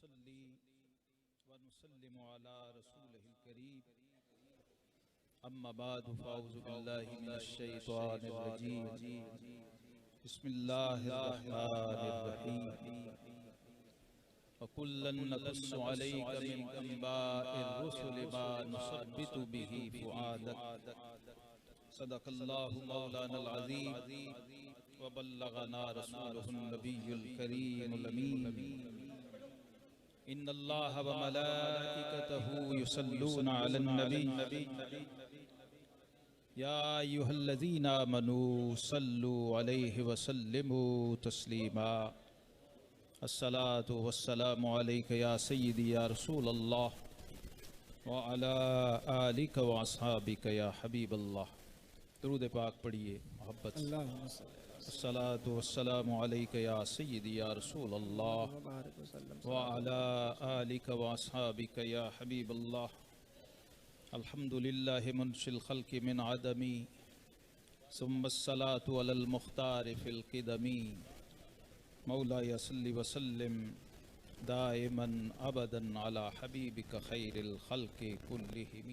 नुसल्ली व नुसल्लिमु अला रसूलिहिल करीम अम्मा बाद फ़अऊज़ु बिल्लाहि मिनश शैतानिर रजीम बिस्मिल्लाहिर रहमानिर रहीम व कुल्लन नक़ुस्सु अलैका मिन अंबाइर रुसुलि मा नुसब्बितु बिही फ़ुआदक सदक़ल्लाहु मौलानल अज़ीम व बल्लगना रसूलुहुन नबियुल करीमुल अमीन इन्नल्लाह व मलाइकतहु युसल्लूना अलन नबी या अय्युहल्लज़ीना आमनू सल्लु अलैहि व सल्लिमू तस्लीमा अस्सलातु वस्सलामु अलैका या सय्यदी या रसूलल्लाह व अला आलिका व अस्हाबिका या हबीबल्लाह। दुरूद पाक पढ़िए मोहब्बत से। अस्सलातु वस्सलामु अलैका या सय्यदी या रसूलल्लाह व अला आलिका व अस्हाबिका या हबीबल्लाह। अल्हम्दुलिल्लाहि मुनशिल खल्क़ि मिन अदमी सुम्मस्सलातु अलल मुख्तारि फिल क़िदमी मौलाया सल्लि व सल्लिम दाइमन अबदन अला हबीबिका खैरिल खल्क़ि कुल्लिहिम।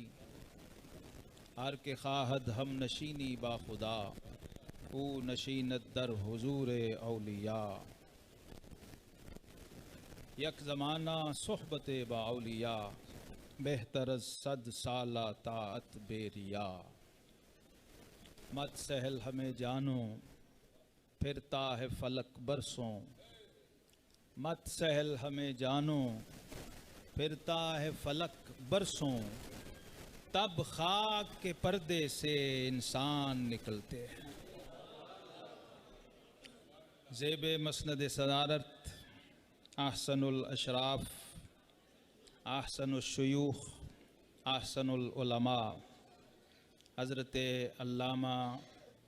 आर के खाहद हम नशीनी बा खुदा ओ नशीनत दर हुजूरे औलिया यक ज़माना सोहबते बा औलिया बेहतर सद साला ताअत बेरिया। मत सहल हमें जानो फिरता है फलक बरसों, मत सहल हमें जानो फिरता है फलक बरसों, तब खाक के पर्दे से इंसान निकलते हैं। ज़ेबे मसनद सदारत अहसनुल अशराफ अहसनुल शुयूख अहसनुल उलमा हज़रत अल्लामा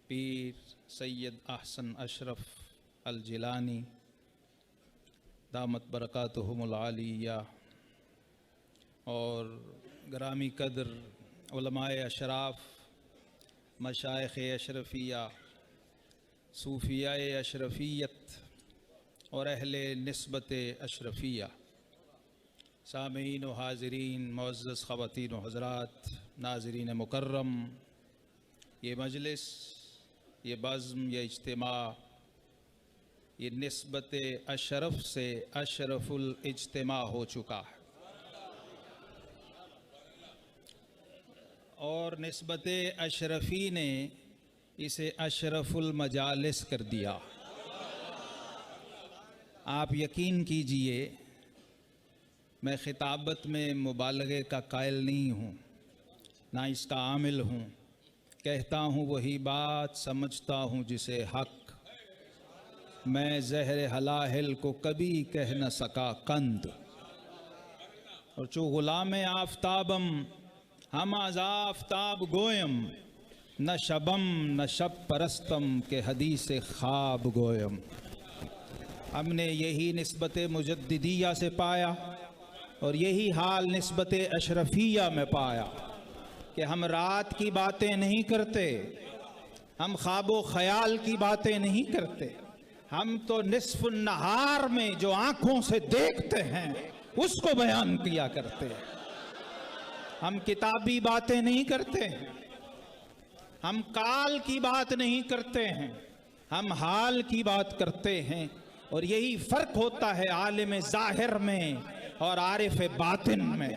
पीर सैयद अहसन अशरफ अल जिलानी दामत बरकातुहुमुल आलिया और ग्रामी कदर उलमाए अशराफ मशाइख़ अशरफिया सूफियाए अशरफियत और अहले निस्बत अशरफिया सामीन व हाज़रीन मुअज़्ज़ज़ ख़वातीन व हज़रात नाज़रीन मुकर्रम, ये मजलिस ये बज़्म ये इज्तिमा ये निस्बत अशरफ से अशरफुल इज्तिमा हो चुका है और निस्बत अशरफ़ी ने इसे अशरफुल मजालिस कर दिया। आप यकीन कीजिए मैं ख़िताबत में मुबालगे का कायल नहीं हूँ ना इसका आमिल हूँ, कहता हूँ वही बात समझता हूँ जिसे हक़। मैं ज़हर हलाहिल को कभी कह न सका कंद और चो ग़ुलाम आफ्ताबम हम आज़ाफ्ताब गोयम न शबम न शब परस्तम के हदीस ख्वाब गोयम। हमने यही निस्बत मुजद्दिदिया से पाया और यही हाल निस्बत अशरफिया में पाया कि हम रात की बातें नहीं करते, हम ख्वाबो ख़याल की बातें नहीं करते, हम तो निस्फ़ नहार में जो आँखों से देखते हैं उसको बयान किया करते हैं। हम किताबी बातें नहीं करते हैं, हम काल की बात नहीं करते हैं, हम हाल की बात करते हैं। और यही फ़र्क होता है आलिम ज़ाहिर में और आरिफ बातिन में।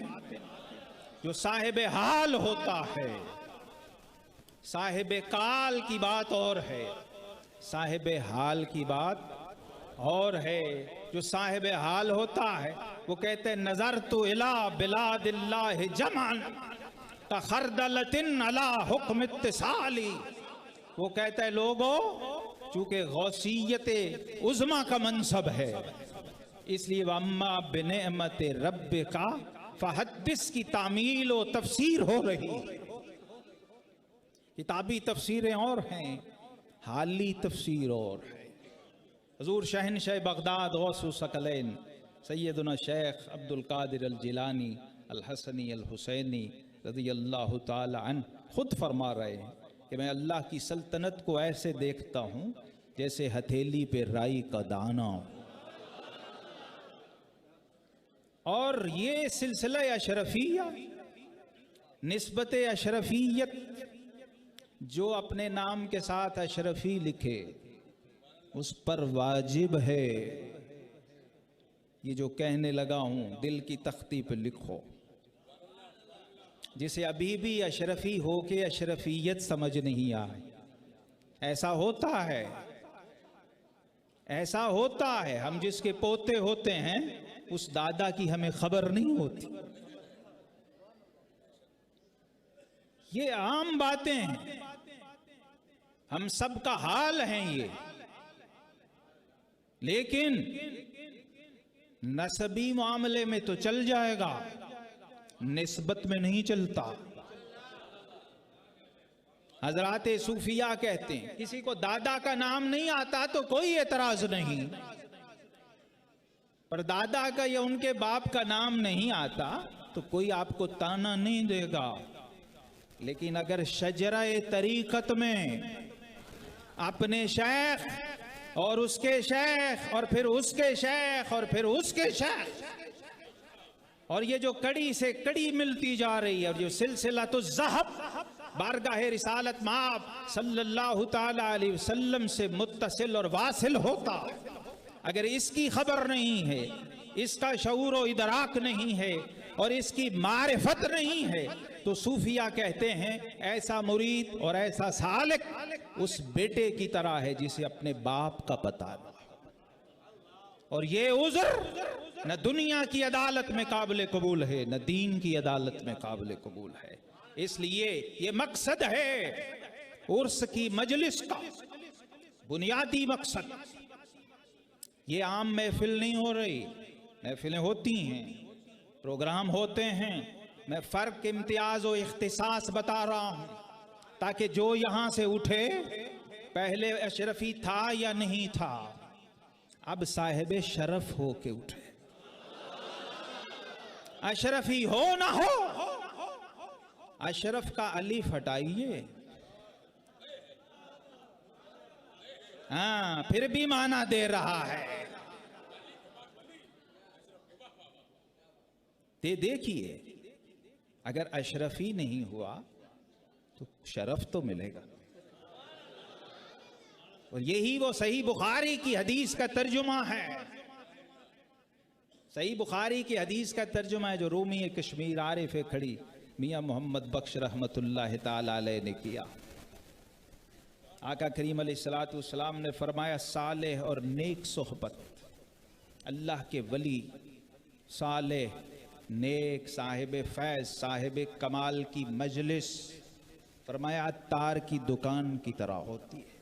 जो साहिब हाल होता है, साहिब काल की बात और है, साहिब हाल की बात और है। जो साहिब हाल होता है वो कहते हैं नज़र तो इला बिलादिल्लाह जमान का खरदलतिन अला हुक्म इत्तिसाली। वो कहता है लोगों चूँकि गौसियत उज़्मा का मनसब है इसलिए वम्मा बिनेमत रब्बिका फहद्दिस की तामील व तफसीर हो रही। किताबी तफसीरें और हैं, हाली तफसीर और है। हज़ूर शहनशाह बगदाद गौसुस सकलैन सैयदना शेख अब्दुल कादिर अल जिलानी अल हसनी अल हुसैनी रज़ियल्लाहु ताला अन्हु खुद फरमा रहे हैं कि मैं अल्लाह की सल्तनत को ऐसे देखता हूँ जैसे हथेली पे राई का दाना। और ये सिलसिला अशरफिया, निस्बत अशरफियत, जो अपने नाम के साथ अशरफी लिखे उस पर वाजिब है ये जो कहने लगा हूं, दिल की तख्ती पर लिखो। जिसे अभी भी अशरफी हो के अशरफियत समझ नहीं आए, ऐसा होता है, ऐसा होता है। हम जिसके पोते होते हैं उस दादा की हमें खबर नहीं होती। ये आम बातें हैं, हम सबका हाल है ये। लेकिन नसबी मामले में तो चल जाएगा, निस्बत में नहीं चलता। हजराते सूफिया कहते हैं किसी को दादा का नाम नहीं आता तो कोई एतराज नहीं, पर दादा का या उनके बाप का नाम नहीं आता तो कोई आपको ताना नहीं देगा। लेकिन अगर शजरा-ए तरीकत में अपने शेख और उसके शेख और फिर उसके शेख और फिर उसके शेख, और ये जो कड़ी से कड़ी मिलती जा रही है, और जो सिलसिला तो ज़हब बारगाह रिसालत माब सल्लल्लाहु ताला अलैहि वसल्लम से मुत्तसिल और वासिल होता, अगर इसकी खबर नहीं है, इसका शऊर व इदराक नहीं है और इसकी मारिफत नहीं है, तो सूफिया कहते हैं ऐसा मुरीद और ऐसा सालिक उस बेटे की तरह है जिसे अपने बाप का पता नहीं। और ये उज़्र न दुनिया की अदालत में काबिल कबूल है, न दीन की अदालत में काबिल कबूल है। इसलिए ये मकसद है उर्स की मजलिस का, बुनियादी मकसद। ये आम महफिल नहीं हो रही, महफिलें होती हैं, प्रोग्राम होते हैं। मैं फर्क, इम्तियाज और इख्तिसास बता रहा हूं ताकि जो यहां से उठे, पहले अशरफी था या नहीं था, अब साहिब शरफ हो के उठे। अशरफी हो ना हो, अशरफ का अलीफ हटाइए, हाँ फिर भी माना दे रहा है। देखिए अगर अशरफी नहीं हुआ तो शरफ तो मिलेगा। और यही वो सही बुखारी की हदीस का तर्जुमा है, सही बुखारी की हदीस का तर्जुमा है जो रूमी कश्मीर आरिफ खड़ी मियां मोहम्मद बख्श रहमतुल्लाह ताला अलैह ने किया। आका करीम अलैहिस्सलातु वस्सलाम ने फरमाया, सालेह और नेक सोहबत, अल्लाह के वली सालेह नेक साहिब फैज साहिब कमाल की मजलिस, फरमाया तार की दुकान की तरह होती है।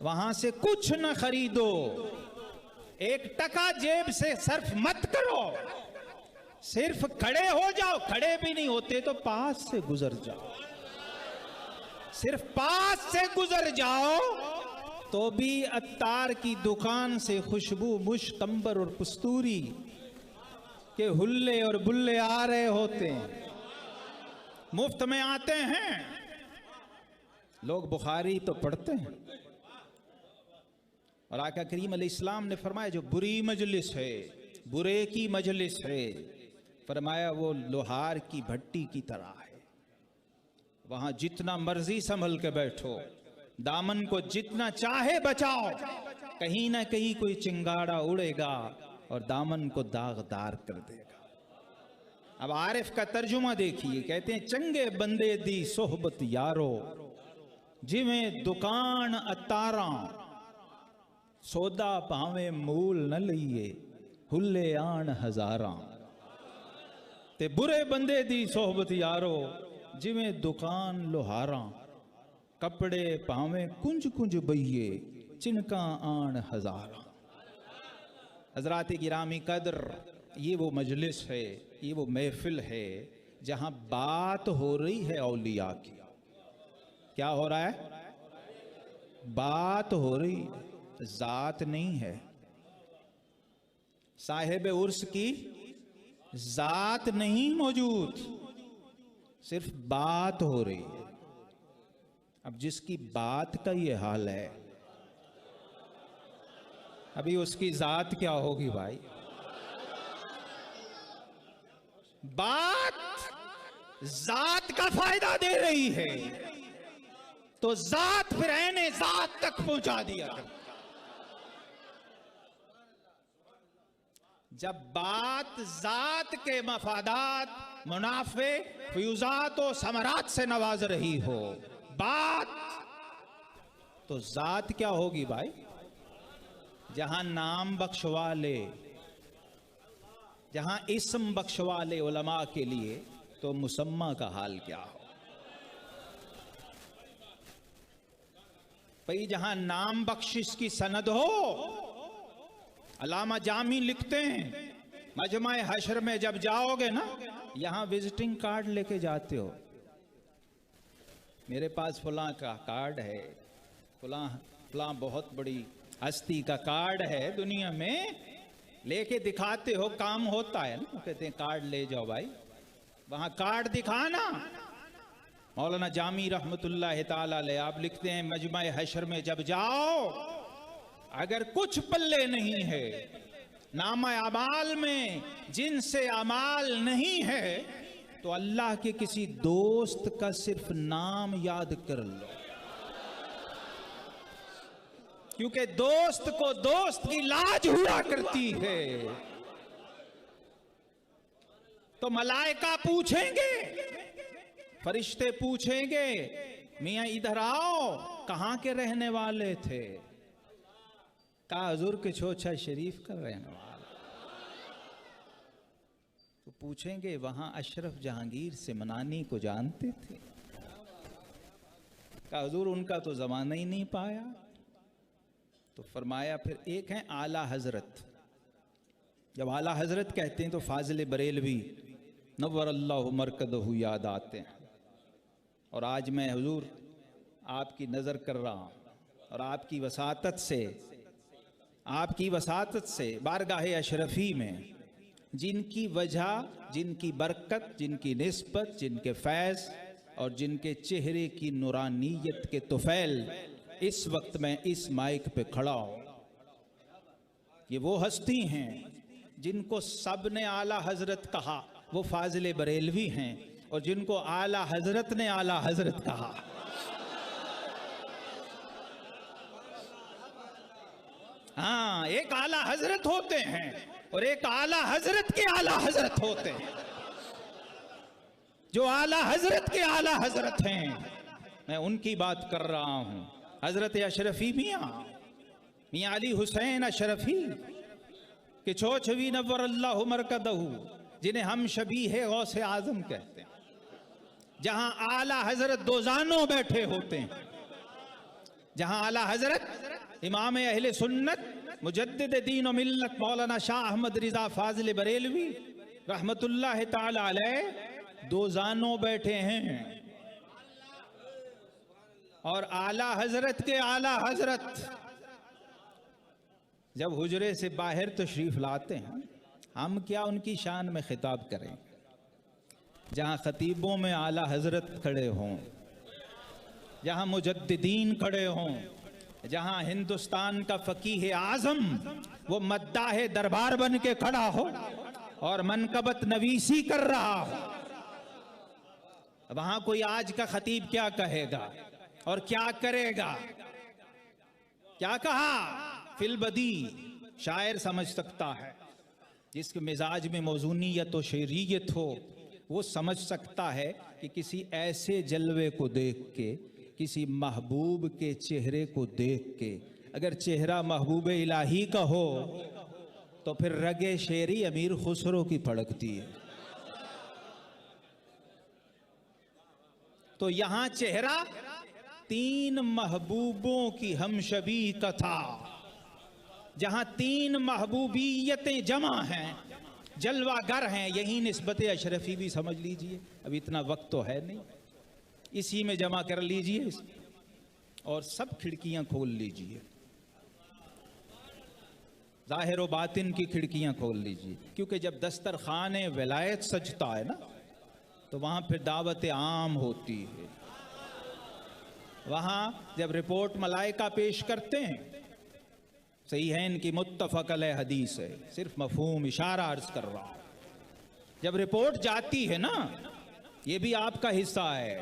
वहां से कुछ न खरीदो, एक टका जेब से सर्फ मत करो, सिर्फ खड़े हो जाओ, खड़े भी नहीं होते तो पास से गुजर जाओ, सिर्फ पास से गुजर जाओ तो भी अत्तार की दुकान से खुशबू मुश्तंबर और कस्तूरी के हुल्ले और बुल्ले आ रहे होते हैं, मुफ्त में आते हैं। लोग बुखारी तो पढ़ते हैं। और आका करीम अलैहिस्सलाम ने फरमाया जो बुरी मजलिस है, बुरे की मजलिस है, फरमाया वो लोहार की भट्टी की तरह है। वहां जितना मर्जी संभल के बैठो, दामन को जितना चाहे बचाओ, कहीं ना कहीं कोई चिंगाड़ा उड़ेगा और दामन को दागदार कर देगा। अब आरिफ का तर्जुमा देखिए, कहते हैं चंगे बंदे दी सोहबत यारो, जिवें दुकान अतारा, सौदा भावे मूल न लईए, हुल्ले आन हजारा। ते बुरे बंदे दी सोहबत यारो, जिवें दुकान लोहारा, कपड़े भावे कुंज कुंज बइये, चिनका आन हजारा। हजरात गिरामी कदर, ये वो मजलिस है, ये वो महफिल है जहां बात हो रही है औलिया की। क्या हो रहा है? बात हो रही है, जात नहीं है। साहिब उर्स की जात नहीं मौजूद, सिर्फ बात हो रही है। अब जिसकी बात का ये हाल है, अभी उसकी जात क्या होगी भाई? बात जात का फायदा दे रही है तो जात फिर ऐने जात तक पहुंचा दिया। जब बात जात के मफादात, मुनाफे, फ्यूजात और समरात से नवाज रही हो बात, तो जात क्या होगी भाई? जहां नाम बख्शवा ले, जहां इस्म बख्शवा ले उलमा के लिए, तो मुसम्मा का हाल क्या हो भाई? जहां नाम बख्शिश की सनद हो, अल्लामा जामी लिखते हैं मजमा हशर में जब जाओगे ना, यहां विजिटिंग कार्ड लेके जाते हो, मेरे पास फलां का कार्ड है, फलां बहुत बड़ी हस्ती का कार्ड है दुनिया में, लेके दिखाते हो, काम होता है ना, कहते हैं कार्ड ले जाओ भाई, वहां कार्ड दिखाना। मौलाना जामी रहमतुल्लाह ताला अलैह आप लिखते हैं मजमा हशर में जब जाओ, अगर कुछ पल्ले नहीं है, नामा अमाल में जिनसे अमाल नहीं है, तो अल्लाह के किसी दोस्त का सिर्फ नाम याद कर लो, क्योंकि दोस्त को दोस्त की लाज हुआ करती है। तो मलाइका पूछेंगे, फरिश्ते पूछेंगे, मियां इधर आओ, कहां के रहने वाले थे? कहा हुजूर के छोछा शरीफ का रहने वाला। तो पूछेंगे वहां अशरफ जहांगीर सिमनानी को जानते थे? कहा हुजूर उनका तो जमाना ही नहीं पाया। तो फरमाया फिर एक है आला हजरत। जब आला हजरत कहते हैं तो फाजिल बरेलवी नव्वर अल्लाहु मरकदहु याद आते हैं। और आज मैं हुजूर आपकी नज़र कर रहा हूँ और आपकी वसातत से बारगाह अशरफी में जिनकी वजह, जिनकी बरकत, जिनकी निस्बत, जिनके फैज़ और जिनके चेहरे की नूरानियत के तुफैल इस वक्त मैं इस माइक पे खड़ा हूँ, ये वो हस्ती हैं जिनको सब ने आला हजरत कहा, वो फाजिल बरेलवी हैं, और जिनको आला हजरत ने आला हजरत कहा। हाँ, एक आला हजरत होते हैं और एक आला हजरत के आला हजरत होते हैं। जो आला हजरत के आला हजरत हैं, मैं उनकी बात कर रहा हूं। हजरत अशरफी मियां अली हुसैन अशरफी के छोछवी नव्वर अल्लाहु मरकदहु, जिन्हें हम शबीह गौसे आजम कहते हैं, जहां आला हजरत दोजानों बैठे होते हैं, जहां आला हजरत इमाम अहले सुन्नत मुजद्दिद दीन व मिल्लत मौलाना शाह अहमद रिजा फाजिल बरेलवी रहमतुल्लाह ताला अलैह दोजानों बैठे हैं। और आला हजरत के आला हजरत जब हुजरे से बाहर तशरीफ लाते हैं, हम क्या उनकी शान में खिताब करें? जहां खतीबों में आला हजरत खड़े हों, जहां मुजद्दिदीन खड़े हों, जहां हिंदुस्तान का फकीह आजम वो मद्दाह दरबार बन के खड़ा हो और मनकबत नवीसी कर रहा हो, वहां कोई आज का खतीब क्या कहेगा और क्या करेगा? क्या कहा? फिलबदी शायर समझ सकता है, जिसके मिजाज में मौजूनियत और शेरियत हो, वो समझ सकता है कि किसी ऐसे जलवे को देख के, किसी महबूब के चेहरे को देख के, अगर चेहरा महबूब इलाही का हो तो फिर रगे शेरी अमीर खुसरो की फड़कती है। तो यहां चेहरा तीन महबूबों की हमशबी कथा, जहां तीन महबूबियतें जमा हैं, जलवागर हैं, यही निस्बत अशरफी भी समझ लीजिए। अब इतना वक्त तो है नहीं, इसी में जमा कर लीजिए और सब खिड़कियां खोल लीजिए, जाहिर व बातिन की खिड़कियां खोल लीजिए। क्योंकि जब दस्तरखाने विलायत सजता है ना, तो वहां फिर दावत आम होती है। वहां जब रिपोर्ट मलाइका पेश करते हैं, सही है, इनकी मुत्तफक अलैह हदीस है, सिर्फ मफहूम इशारा अर्ज कर रहा हूं, जब रिपोर्ट जाती है ना, ये भी आपका हिस्सा है।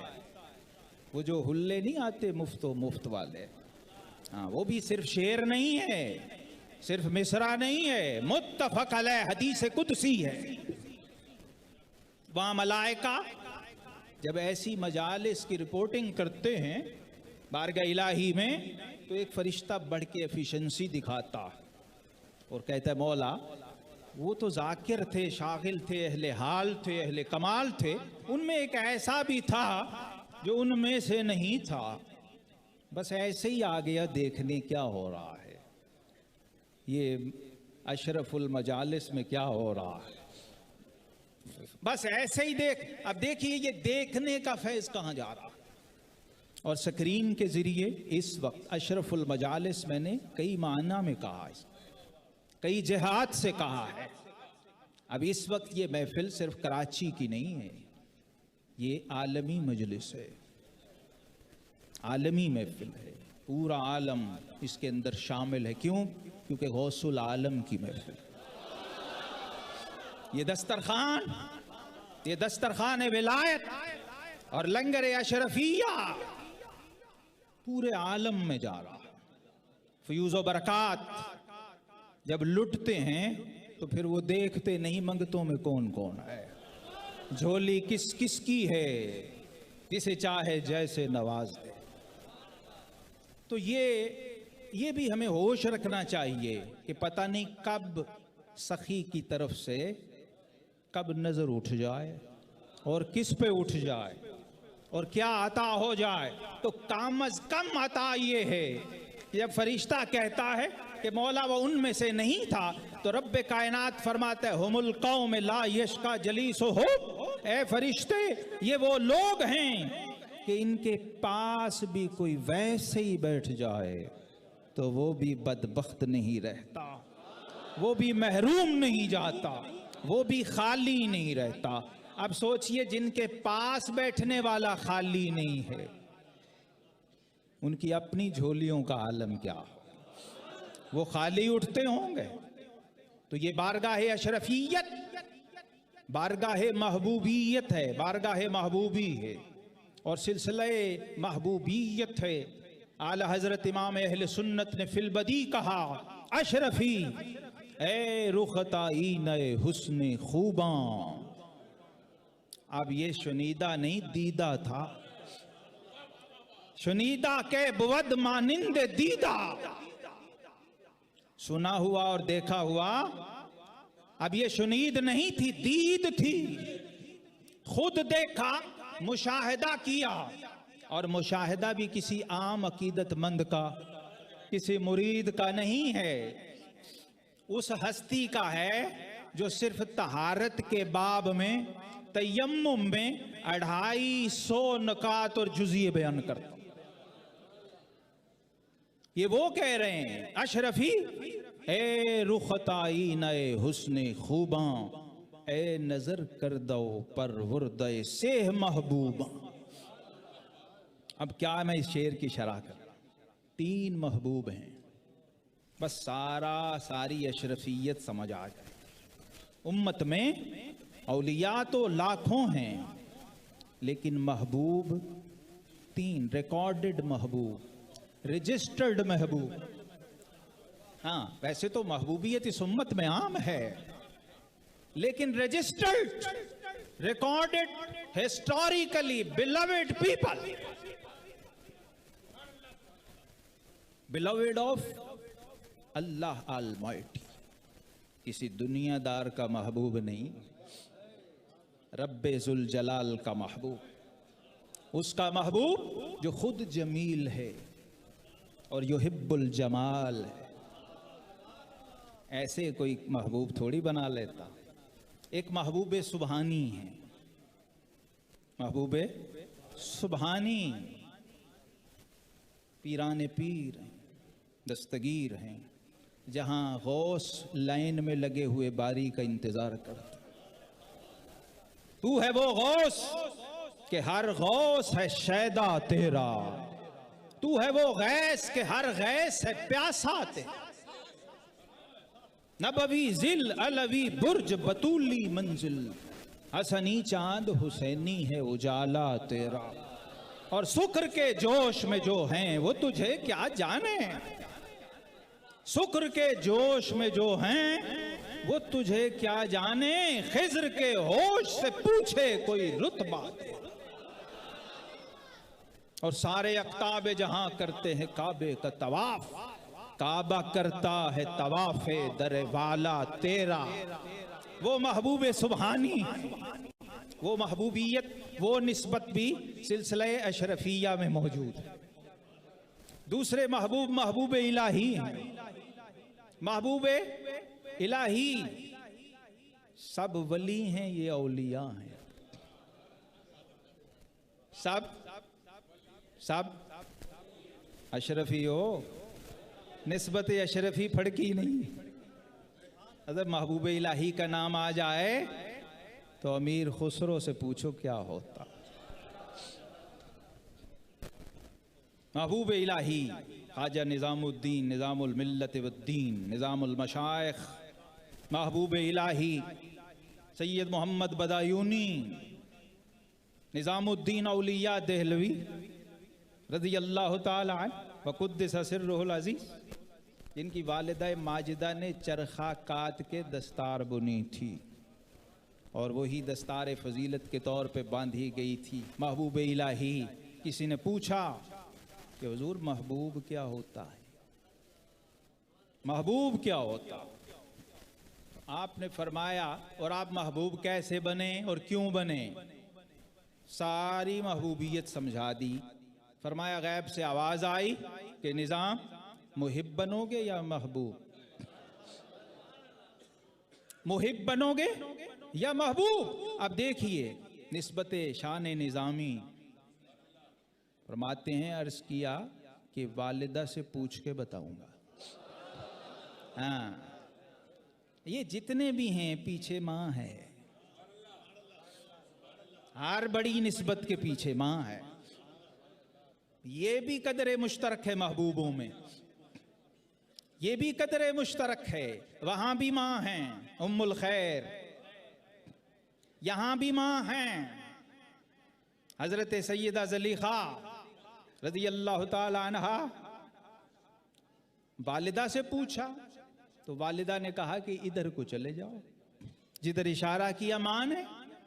वो जो हुल्ले नहीं आते मुफ्त वाले, हाँ, वो भी सिर्फ शेर नहीं है, सिर्फ मिसरा नहीं है, मुत्तफक अलैह हदीस कुदसी है। वहाँ मलाइका जब ऐसी मजालिस की रिपोर्टिंग करते हैं बारगाह इलाही में, तो एक फरिश्ता बढ़ के एफिशिएंसी दिखाता और कहता है, मौला वो तो जाकिर थे, शागिल थे, अहले हाल थे, अहले कमाल थे, उनमें एक ऐसा भी था जो उनमें से नहीं था, बस ऐसे ही आ गया देखने क्या हो रहा है, ये अशरफुल मजालिस में क्या हो रहा है, बस ऐसे ही देख। अब देखिए ये देखने का फैज़ कहाँ जा रहा है। और स्क्रीन के जरिए इस वक्त अशरफुल मजालिस मैंने कई माना में कहा है, कई जिहाद से कहा है। अब इस वक्त ये महफिल सिर्फ कराची की नहीं है, ये आलमी मजलिस है, आलमी महफिल है, पूरा आलम इसके अंदर शामिल है। क्यों? क्योंकि गौसुल आलम की महफिल। ये दस्तरखान विलायत और लंगर अशरफिया पूरे आलम में जा रहा है। फ्यूज़ व बरक़ात जब लुटते हैं तो फिर वो देखते नहीं मंगतों में कौन कौन है, झोली किस किस की है, जिसे चाहे जैसे नवाज दे। तो ये भी हमें होश रखना चाहिए कि पता नहीं कब सखी की तरफ से कब नजर उठ जाए और किस पे उठ जाए और क्या अता हो जाए। तो कम अज कम अता ये है कि जब फरिश्ता कहता है कि मौला वो उनमें से नहीं था, तो रब्बे कायनात फरमाता है, हुमुल कौम ला यश्का जलीसुहुम, ए फरिश्ते ये वो लोग हैं कि इनके पास भी कोई वैसे ही बैठ जाए तो वो भी बदबख्त नहीं रहता, वो भी महरूम नहीं जाता, वो भी खाली नहीं रहता। अब सोचिए जिनके पास बैठने वाला खाली नहीं है, उनकी अपनी झोलियों का आलम क्या हो, वो खाली उठते होंगे। तो ये बारगाह अशरफियत, बारगाह महबूबियत है, बारगाह महबूबी है और सिलसिले महबूबियत है। आला हजरत इमाम अहले सुन्नत ने फिलबदी कहा, अशरफी ए रुखताई नए हुस्ने खूबा। अब ये शुनीदा नहीं दीदा था, शुनीदा के बुवद मानिंद दीदा, सुना हुआ और देखा हुआ। अब ये शुनीद नहीं थी, दीद थी, खुद देखा, मुशाहिदा किया। और मुशाहिदा भी किसी आम अकीदतमंद का, किसी मुरीद का नहीं है, उस हस्ती का है जो सिर्फ तहारत के बाब में, तयम्मुम में 250 नकात और जुज़िए बयान करता। ये वो कह रहे हैं, अशरफी ए रुखताई नए हुस्ने खूबा, ए नजर कर दो परवरदे सेह महबूबा। अब क्या मैं इस शेर की शरह कर, 3 महबूब हैं, बस सारी अशरफियत समझ आ जाए। उम्मत में औलिया तो लाखों हैं, लेकिन महबूब 3, रिकॉर्डेड महबूब, रजिस्टर्ड महबूब। हाँ, वैसे तो महबूबियत इस उम्मत में आम है, लेकिन registered, recorded, historically beloved people, beloved of Allah Almighty. किसी दुनियादार का महबूब नहीं, रब्बे जुल जलाल का महबूब, उसका महबूब जो खुद जमील है और युहिब्बुल जमाल है। ऐसे कोई महबूब थोड़ी बना लेता। एक महबूब सुबहानी है, महबूब सुबहानी, पीराने पीर हैं, दस्तगीर हैं, जहां गौस लाइन में लगे हुए बारी का इंतजार करते। तू है वो गौस कि हर गौस है शैदा तेरा, तू है वो गैस के हर गैस है प्यासा तेरा। नबवी जिल अलवी बुर्ज बतूली मंजिल, हसनी चांद हुसैनी है उजाला तेरा, और शुक्र के जोश में जो हैं वो तुझे क्या जाने। शुक्र के जोश में जो हैं वो तुझे क्या जाने, खिज्र के होश से पूछे कोई रुतबा दे। और सारे अख्ताब जहां करते हैं काबे का तवाफ, काबा करता है तवाफे दर वाला तेरा। वो महबूब सुबहानी, वो महबूबियत, वो निस्बत भी सिलसिला अशरफिया में मौजूद है। दूसरे महबूब महबूब इलाही हैं। महबूब इलाही सब वली हैं, ये औलिया हैं। सब सब अशरफी हो, निस्बत अशरफी फड़की नहीं। अगर महबूब इलाही का नाम आ जाए तो अमीर खुसरो से पूछो क्या होता। महबूब इलाही ख्वाजा निज़ामुद्दीन निज़ामुल मिल्लत वद्दीन निज़ामुल मशाइख, महबूब इलाही सैयद मोहम्मद बदायूनी निज़ामुद्दीन औलिया देहलवी रज़ी अल्लाह ताला अन्हु व क़ुद्दिस सिर्रुहुल अज़ीज़, जिनकी वालिदा माजिदा ने चरखा कात के दस्तार बुनी थी और वही दस्तार फजीलत के तौर पे बांधी गई थी। महबूब इलाही, किसी ने पूछा कि हुजूर महबूब क्या होता है, महबूब क्या होता? आपने फरमाया, और आप महबूब कैसे बने और क्यों बने? सारी महबूबियत समझा दी। फरमाया गैब से आवाज आई कि निज़ाम मुहिब बनोगे या महबूब? मुहिब बनोगे या महबूब? अब देखिए निस्बत शान निज़ामी फरमाते हैं, अर्ज किया कि वालिदा से पूछ के बताऊंगा। हाँ, ये जितने भी हैं पीछे माँ है, हर बड़ी निस्बत के पीछे माँ है। ये भी कदर मुश्तरक है महबूबों में, ये भी कदर मुश्तरक है। वहां भी माँ हैं उम्मुल खैर, यहां भी माँ हैं हजरत सैयदा ज़लीखा रज़ी अल्लाह ताला अन्हा। वालिदा से पूछा तो वालिदा ने कहा कि इधर को चले जाओ, जिधर इशारा किया माँ ने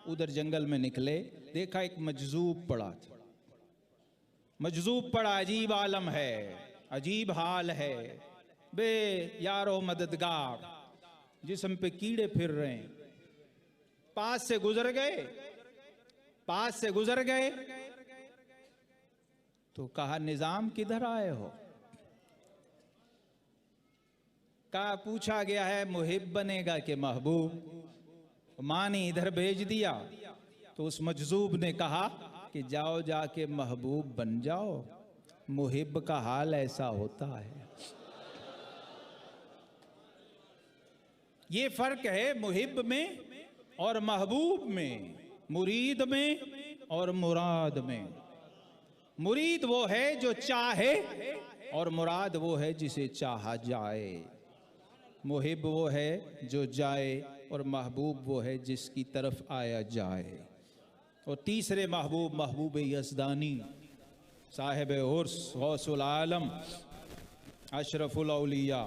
उधर जंगल में निकले। देखा एक मजजूब पड़ा था, मजजूब पड़ा, अजीब आलम है, अजीब हाल है, बे यारो मददगार, जिस्म पे कीड़े फिर रहे हैं। पास से गुजर गए, पास से गुजर गए तो कहा निजाम किधर आए हो? कहा पूछा गया है मुहिब बनेगा कि महबूब? मां ने इधर भेज दिया तो उस मजजूब ने कहा कि जाओ जाके महबूब बन जाओ, मुहिब का हाल ऐसा होता है। ये फर्क है मुहिब में और महबूब में, मुरीद में और मुराद में। मुरीद वो है जो चाहे और मुराद वो है जिसे चाहा जाए। मुहिब वो है जो जाए और महबूब वो है जिसकी तरफ आया जाए। और तीसरे महबूब महबूब यज़दानी साहिब उर्स गौसुल आलम अशरफुल औलिया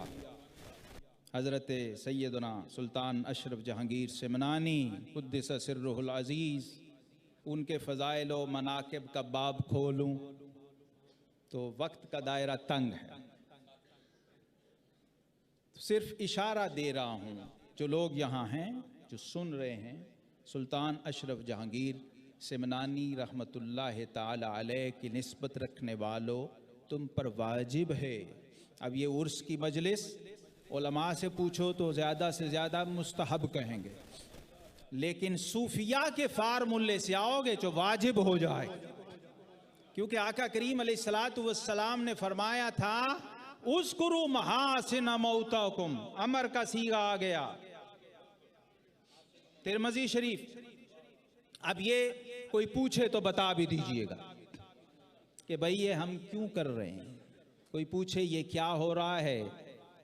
हज़रत सैयदना सुल्तान अशरफ जहांगीर सिमनानी क़ुद्दिस सिर्रुहुल अज़ीज़, उनके फ़ज़ाइल व मनाक़िब का बाब खोलूँ तो वक्त का दायरा तंग है। सिर्फ इशारा दे रहा हूँ, जो लोग यहाँ हैं जो सुन रहे हैं, सुल्तान अशरफ जहांगीर सिमनानी रहमतुल्लाह ताला अलैह की निस्बत रखने वालों, तुम पर वाजिब है। अब ये उर्स की मजलिस, उलमा से पूछो तो ज़्यादा से ज़्यादा मुस्तहब कहेंगे, लेकिन सूफिया के फार्मूले से आओगे जो वाजिब हो जाए। क्योंकि आका करीम अलैहिस्सलातु वस्सलाम ने फरमाया था उज़्कुरू महासिन मौताकुम, अमर का सीगा आ गया तिरमिज़ी शरीफ। अब ये कोई पूछे तो बता भी दीजिएगा कि भाई ये हम क्यों कर रहे हैं। कोई पूछे ये क्या हो रहा है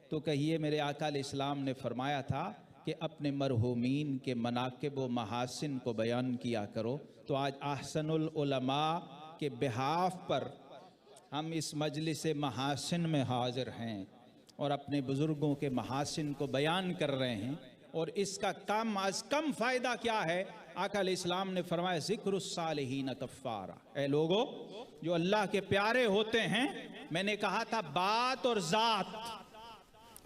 तो कहिए मेरे आका अलैहिस्सलाम ने फरमाया था कि अपने मरहूमीन के मनाकिब व महासिन को बयान किया करो। तो आज अहसनुल उलमा के बिहाफ पर हम इस मजलिस महासिन में हाजिर हैं और अपने बुज़ुर्गों के महासिन को बयान कर रहे हैं। और इसका कम अज कम फ़ायदा क्या है? आका अलैहिस्सलाम ने फरमाया ज़िक्रुस सालिहीन कफ़ारा। ए लोगो जो अल्लाह के प्यारे होते हैं, मैंने कहा था बात और ज़ात,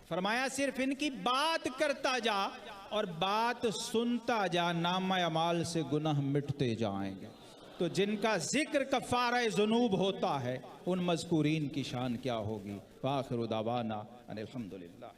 फरमाया सिर्फ इनकी बात करता जा और बात सुनता जा, नामा अमाल से गुनाह मिटते जाएंगे। तो जिनका जिक्र कफ़ारा ज़ुनूब होता है, उन मज़कूरीन की शान क्या होगी। वाखिरु दावाना अनिल हम्दुलिल्लाह।